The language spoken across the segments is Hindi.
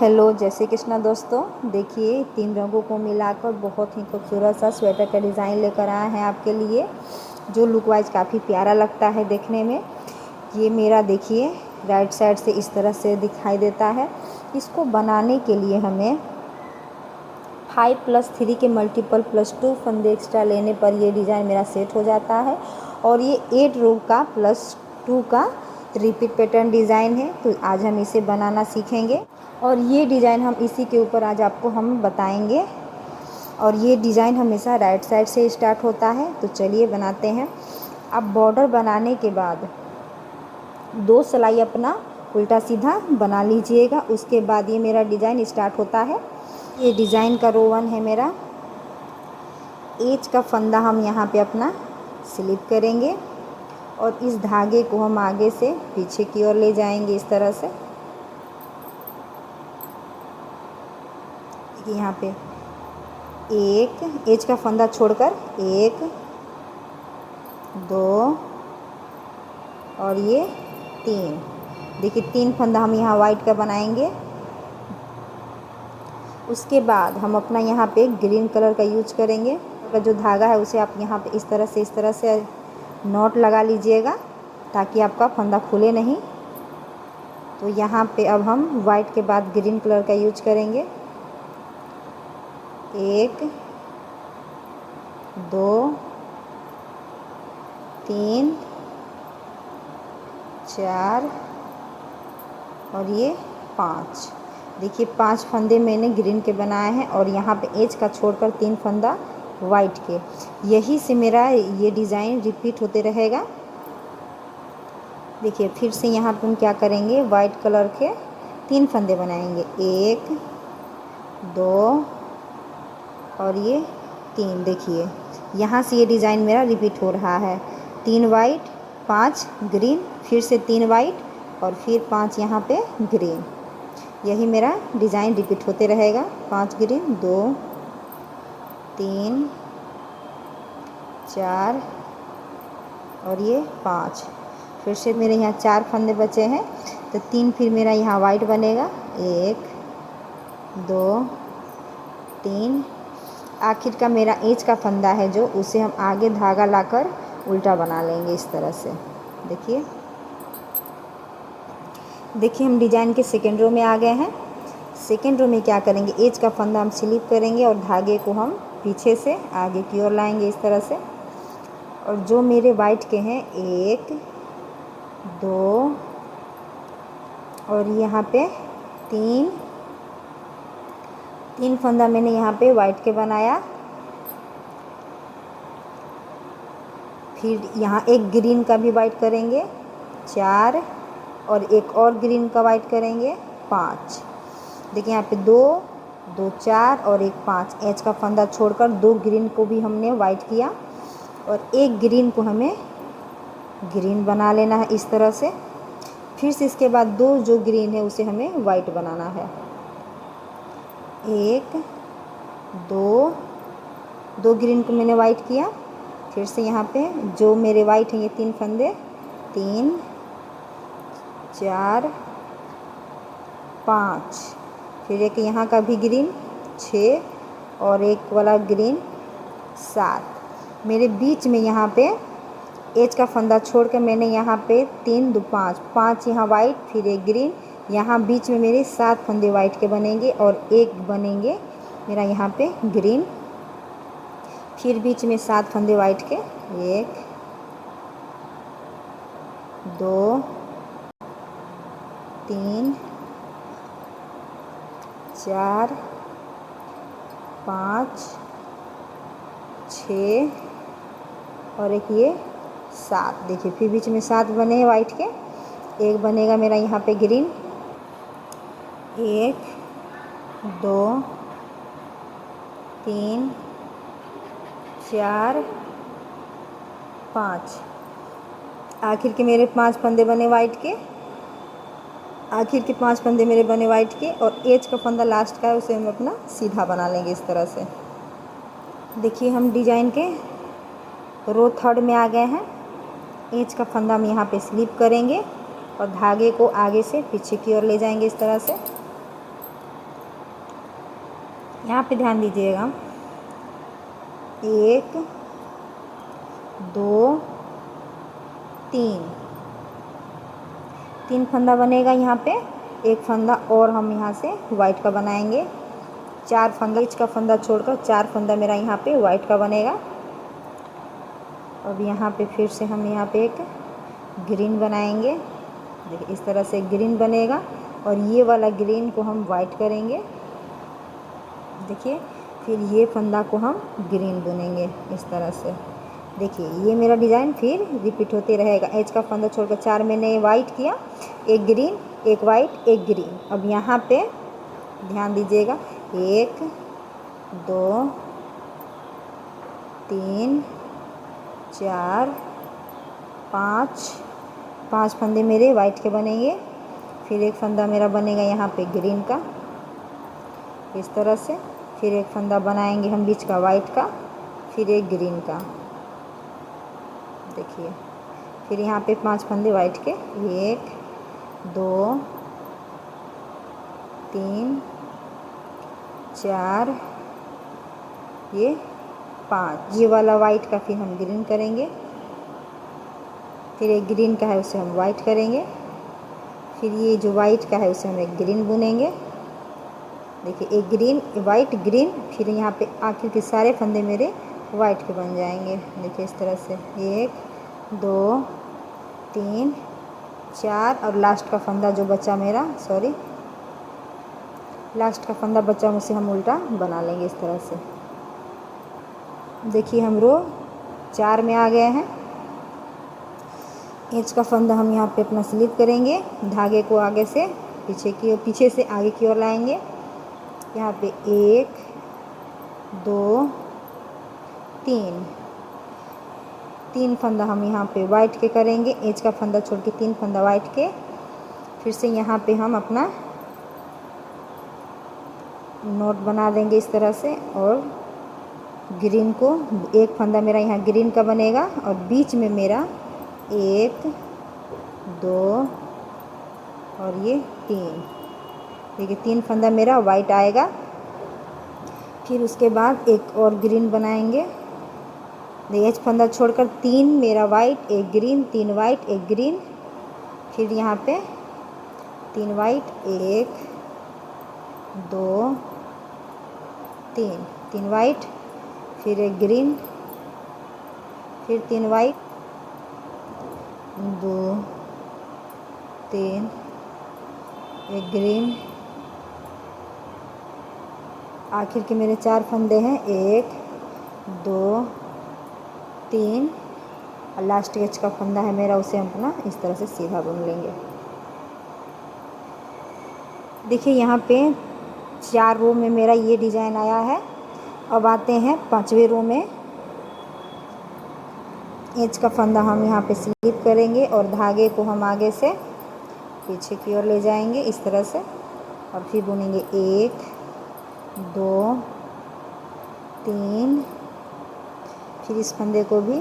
हेलो, जय श्री कृष्णा दोस्तों। देखिए, 3 रंगों को मिलाकर बहुत ही खूबसूरत सा स्वेटर का डिज़ाइन लेकर आए हैं आपके लिए, जो लुक वाइज काफ़ी प्यारा लगता है देखने में। ये मेरा देखिए राइट साइड से इस तरह से दिखाई देता है। इसको बनाने के लिए हमें 5+3 के मल्टीपल +2 फंदे एक्स्ट्रा लेने पर ये डिज़ाइन मेरा सेट हो जाता है। और ये 8 रो का +2 का रिपीट पैटर्न डिज़ाइन है। तो आज हम इसे बनाना सीखेंगे और ये डिज़ाइन हम इसी के ऊपर आज आपको हम बताएंगे। और ये डिज़ाइन हमेशा राइट साइड से स्टार्ट होता है। तो चलिए बनाते हैं। अब बॉर्डर बनाने के बाद 2 सिलाई अपना उल्टा सीधा बना लीजिएगा। उसके बाद ये मेरा डिज़ाइन स्टार्ट होता है। ये डिज़ाइन का रो 1 है मेरा। एज का फंदा हम यहाँ पे अपना स्लिप करेंगे और इस धागे को हम आगे से पीछे की ओर ले जाएंगे इस तरह से। यहाँ पे एक एज का फंदा छोड़कर 1 2 और ये 3। देखिए 3 फंदा हम यहाँ वाइट का बनाएंगे। उसके बाद हम अपना यहाँ पे ग्रीन कलर का यूज करेंगे। का जो धागा है उसे आप यहाँ पे इस तरह से नॉट लगा लीजिएगा ताकि आपका फंदा खुले नहीं। तो यहाँ पे अब हम वाइट के बाद ग्रीन कलर का यूज करेंगे। 1 2 3 4 और ये 5। देखिए 5 फंदे मैंने ग्रीन के बनाए हैं और यहाँ पे एज का छोड़कर 3 फंदा वाइट के। यही से मेरा ये डिज़ाइन रिपीट होते रहेगा। देखिए फिर से यहाँ पे हम क्या करेंगे, वाइट कलर के 3 फंदे बनाएंगे। 1 2 और ये 3। देखिए यहाँ से ये डिज़ाइन मेरा रिपीट हो रहा है। 3 वाइट 5 ग्रीन, फिर से 3 वाइट और फिर 5 यहाँ पे ग्रीन। यही मेरा डिज़ाइन रिपीट होते रहेगा। 5 ग्रीन 2 3 4 और ये 5। फिर से मेरे यहाँ 4 फंदे बचे हैं तो 3 फिर मेरा यहाँ वाइट बनेगा। 1 2 3। आखिर का मेरा एज का फंदा है जो उसे हम आगे धागा लाकर उल्टा बना लेंगे इस तरह से। देखिए हम डिज़ाइन के सेकेंड रो में आ गए हैं। सेकेंड रो में क्या करेंगे, एज का फंदा हम स्लिप करेंगे और धागे को हम पीछे से आगे की ओर लाएंगे इस तरह से। और जो मेरे वाइट के हैं 1 2 और यहाँ पे 3 फंदा मैंने यहाँ पे वाइट के बनाया। फिर यहाँ एक ग्रीन का भी वाइट करेंगे 4 और एक और ग्रीन का वाइट करेंगे 5। देखिए यहाँ पे 2 2 4 और एक 5। एज का फंदा छोड़कर 2 ग्रीन को भी हमने वाइट किया और एक ग्रीन को हमें ग्रीन बना लेना है इस तरह से। फिर से इसके बाद 2 जो ग्रीन है उसे हमें वाइट बनाना है। 1 2 ग्रीन को मैंने वाइट किया। फिर से यहाँ पे जो मेरे वाइट हैं ये 3 फंदे 3 4 5। फिर एक यहाँ का भी ग्रीन 6 और एक वाला ग्रीन 7। मेरे बीच में यहाँ पे एज का फंदा छोड़ कर मैंने यहाँ पे 3 2 5 यहाँ वाइट, फिर एक ग्रीन। यहाँ बीच में मेरे 7 फंदे वाइट के बनेंगे और एक बनेंगे मेरा यहाँ पे ग्रीन। फिर बीच में 7 फंदे वाइट के। 1 2 3 4 5 6 और एक ये 7। देखिए फिर बीच में 7 बने वाइट के। एक बनेगा मेरा यहाँ पे ग्रीन। 1 2 3 4 5। आखिर के मेरे 5 फंदे बने वाइट के। आखिर के 5 फंदे मेरे बने वाइट के और एज का फंदा लास्ट का है उसे हम अपना सीधा बना लेंगे इस तरह से। देखिए हम डिज़ाइन के रो 3 में आ गए हैं। एज का फंदा हम यहाँ पे स्लिप करेंगे और धागे को आगे से पीछे की ओर ले जाएंगे इस तरह से। यहाँ पे ध्यान दीजिएगा, 1 2 3 3 फंदा बनेगा यहाँ पे। एक फंदा और हम यहाँ से वाइट का बनाएंगे। 4 फंदा, बीच का फंदा छोड़कर 4 फंदा मेरा यहाँ पे वाइट का बनेगा। अब यहाँ पे फिर से हम यहाँ पे एक ग्रीन बनाएंगे। देखिए इस तरह से ग्रीन बनेगा और ये वाला ग्रीन को हम वाइट करेंगे। देखिए फिर ये फंदा को हम ग्रीन बुनेंगे इस तरह से। देखिए ये मेरा डिज़ाइन फिर रिपीट होते रहेगा। एज का फंदा छोड़कर 4 मैंने वाइट किया, एक ग्रीन, एक वाइट, एक ग्रीन। अब यहाँ पे ध्यान दीजिएगा, 1 2 3 4 5 फंदे मेरे वाइट के बनेंगे। फिर एक फंदा मेरा बनेगा यहाँ पे ग्रीन का इस तरह से। फिर एक फंदा बनाएंगे हम बीच का वाइट का, फिर एक ग्रीन का। देखिए फिर यहाँ पे 5 फंदे वाइट के, 1 2 3 4 ये 5। ये वाला वाइट का फिर हम ग्रीन करेंगे। फिर एक ग्रीन का है उसे हम वाइट करेंगे। फिर ये जो वाइट का है उसे हम एक ग्रीन बुनेंगे। देखिए एक ग्रीन, वाइट, ग्रीन। फिर यहाँ पे आखिर के सारे फंदे मेरे वाइट के बन जाएंगे। देखिए इस तरह से 1 2 3 4 और लास्ट का फंदा जो बचा मेरा, लास्ट का फंदा बचा उसे हम उल्टा बना लेंगे इस तरह से। देखिए हम रो 4 में आ गए हैं। एज का फंदा हम यहाँ पे अपना स्लिप करेंगे। धागे को आगे से पीछे से आगे की ओर लाएंगे। यहाँ पे 1 2 3 फंदा हम यहाँ पे वाइट के करेंगे। एज का फंदा छोड़ के 3 फंदा वाइट के। फिर से यहाँ पे हम अपना नोट बना देंगे इस तरह से। और ग्रीन को, एक फंदा मेरा यहाँ ग्रीन का बनेगा और बीच में मेरा 1 2 और ये 3। देखिए 3 फंदा मेरा वाइट आएगा। फिर उसके बाद एक और ग्रीन बनाएंगे। एज फंदा छोड़कर 3 मेरा वाइट, एक ग्रीन, 3 वाइट, एक ग्रीन। फिर यहाँ पे 3 वाइट, 1 2 3 वाइट, फिर एक ग्रीन, फिर 3 वाइट, 2 3 एक ग्रीन। आखिर के मेरे 4 फंदे हैं, 1 2 3 और लास्ट एज का फंदा है मेरा, उसे हम अपना इस तरह से सीधा बुन लेंगे। देखिए यहाँ पे 4 रो में मेरा ये डिज़ाइन आया है। अब आते हैं 5वें रो में। एज का फंदा हम यहाँ पे स्लिप करेंगे और धागे को हम आगे से पीछे की ओर ले जाएंगे इस तरह से। और फिर बुनेंगे 1 2 3, फिर इस फंदे को भी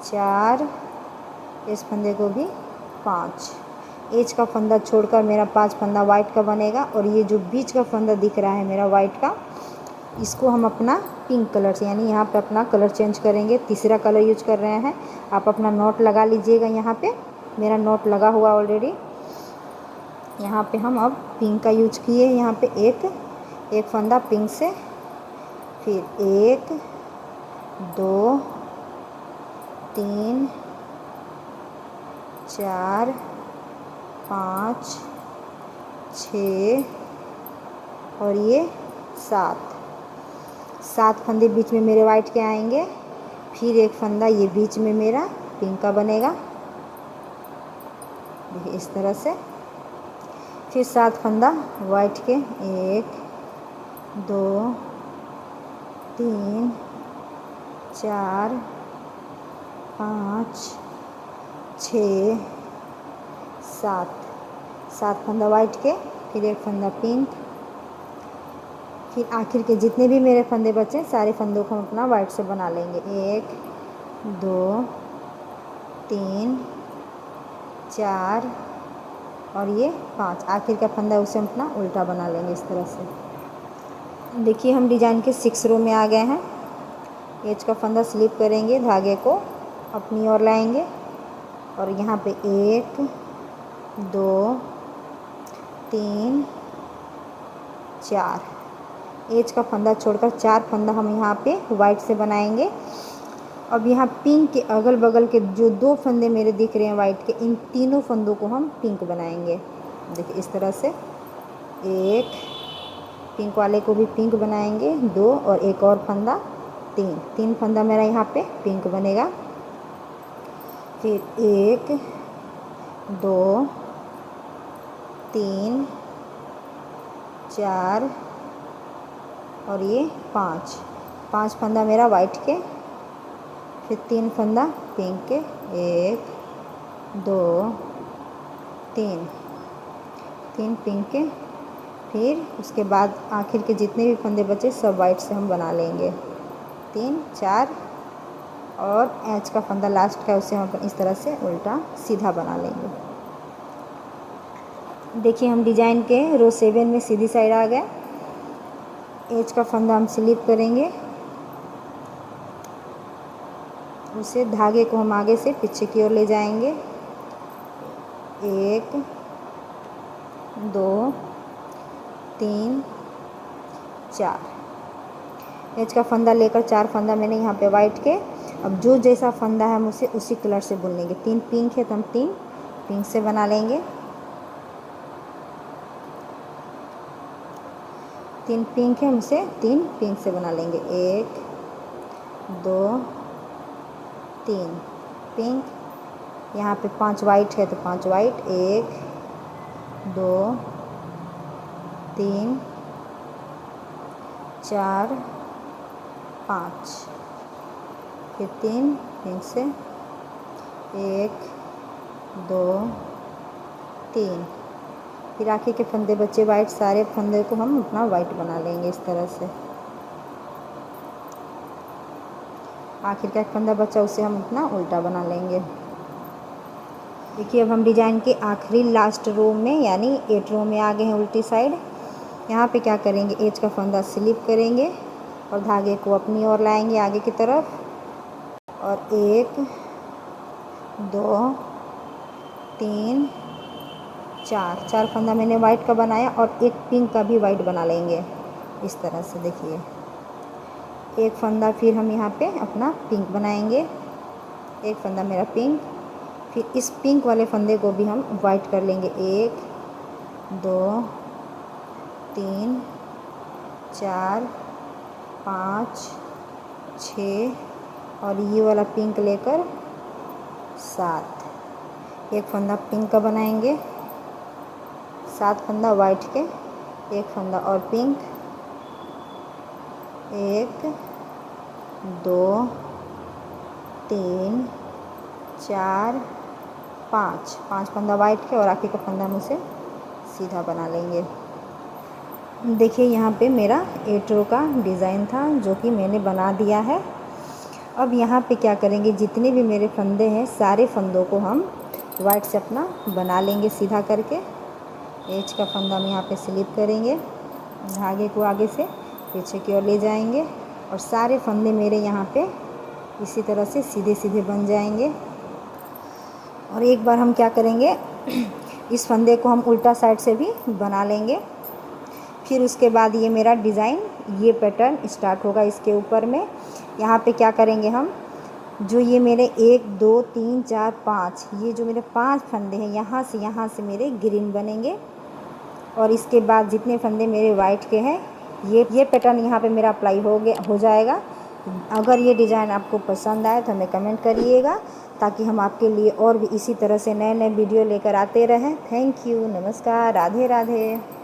4, इस फंदे को भी 5। एज का फंदा छोड़कर मेरा 5 फंदा वाइट का बनेगा। और ये जो बीच का फंदा दिख रहा है मेरा वाइट का, इसको हम अपना पिंक कलर से, यानी यहाँ पे अपना कलर चेंज करेंगे, तीसरा कलर यूज कर रहे हैं। आप अपना नोट लगा लीजिएगा। यहाँ पे मेरा नोट लगा हुआ ऑलरेडी। यहाँ पे हम अब पिंक का यूज किए। यहाँ पे एक फंदा पिंक से, फिर 1 2 3 4 5 6 और ये 7 फंदे बीच में मेरे वाइट के आएंगे। फिर एक फंदा ये बीच में मेरा पिंक का बनेगा, देखिए इस तरह से। फिर 7 फंदा वाइट के, 1 2 3 4 5 6 7 फंदा वाइट के, फिर एक फंदा पिंक। फिर आखिर के जितने भी मेरे फंदे बचे सारे फंदों को हम अपना वाइट से बना लेंगे। 1 2 3 4 और ये 5। आखिर का फंदा उसे हम अपना उल्टा बना लेंगे इस तरह से। देखिए हम डिज़ाइन के 6 रो में आ गए हैं। एज का फंदा स्लिप करेंगे, धागे को अपनी ओर लाएंगे और यहाँ पे 1 2 3 4 एज का फंदा छोड़कर 4 फंदा हम यहाँ पे वाइट से बनाएंगे। अब यहाँ पिंक के अगल बगल के जो 2 फंदे मेरे दिख रहे हैं वाइट के, इन तीनों फंदों को हम पिंक बनाएंगे। देखिए इस तरह से, एक पिंक वाले को भी पिंक बनाएंगे, 2 और एक और फंदा, 3 फंदा मेरा यहाँ पे पिंक बनेगा। फिर 1 2 3 4 और ये 5 फंदा मेरा वाइट के, फिर 3 फंदा पिंक के, 1 2 3 पिंक के। फिर उसके बाद आखिर के जितने भी फंदे बचे सब वाइट से हम बना लेंगे, 3 4 और एच का फंदा लास्ट का उसे हम इस तरह से उल्टा सीधा बना लेंगे। देखिए हम डिज़ाइन के रो 7 में सीधी साइड आ गए। एज का फंदा हम स्लिप करेंगे, उसे धागे को हम आगे से पीछे की ओर ले जाएंगे, 1 2 3 4 एज का फंदा लेकर 4 फंदा मैंने यहाँ पे वाइट के। अब जो जैसा फंदा है हम उसे उसी कलर से बुन लेंगे। 3 पिंक है तो हम 3 पिंक से बना लेंगे, 3 पिंक है हम उसे 3 पिंक से बना लेंगे, 1 2 3 पिंक। यहाँ पे 5 वाइट है तो 5 वाइट, 1 2 3 4 5, फिर 3 पिंक से, 1 2 3। फिर आखिर के फंदे बच्चे वाइट, सारे फंदे को हम अपना वाइट बना लेंगे इस तरह से। आखिर का एक फंदा बचा उसे हम अपना उल्टा बना लेंगे। देखिए अब हम डिज़ाइन के आखिरी लास्ट रो में यानी 8 रो में आ गए हैं उल्टी साइड। यहाँ पे क्या करेंगे, एज का फंदा स्लिप करेंगे और धागे को अपनी ओर लाएंगे आगे की तरफ और 1 2 3 4 फंदा मैंने वाइट का बनाया और एक पिंक का भी वाइट बना लेंगे इस तरह से। देखिए एक फंदा फिर हम यहाँ पे अपना पिंक बनाएंगे, एक फंदा मेरा पिंक, फिर इस पिंक वाले फंदे को भी हम वाइट कर लेंगे, 1 2 3 4 5 6 और ये वाला पिंक लेकर 7। एक फंदा पिंक का बनाएंगे, 7 फंदा वाइट के, एक फंदा और पिंक, 1 2 3 4 5 फंदा वाइट के और आखिर का फंदा हम उसे सीधा बना लेंगे। देखिए यहाँ पे मेरा 8 रो का डिज़ाइन था जो कि मैंने बना दिया है। अब यहाँ पे क्या करेंगे, जितने भी मेरे फंदे हैं सारे फंदों को हम वाइट से अपना बना लेंगे सीधा करके। एज का फंदा हम यहाँ पे स्लिप करेंगे, धागे को आगे से पीछे की ओर ले जाएंगे और सारे फंदे मेरे यहाँ पे इसी तरह से सीधे सीधे बन जाएंगे। और एक बार हम क्या करेंगे, इस फंदे को हम उल्टा साइड से भी बना लेंगे। फिर उसके बाद ये मेरा डिज़ाइन, ये पैटर्न स्टार्ट होगा इसके ऊपर में। यहाँ पे क्या करेंगे हम, जो ये मेरे 1 2 3 4 5 ये जो मेरे 5 फंदे हैं यहाँ से मेरे ग्रीन बनेंगे और इसके बाद जितने फंदे मेरे वाइट के हैं ये पैटर्न यहाँ पे मेरा अप्लाई हो जाएगा। अगर ये डिज़ाइन आपको पसंद आए तो हमें कमेंट करिएगा ताकि हम आपके लिए और भी इसी तरह से नए नए वीडियो लेकर आते रहें। थैंक यू, नमस्कार, राधे राधे।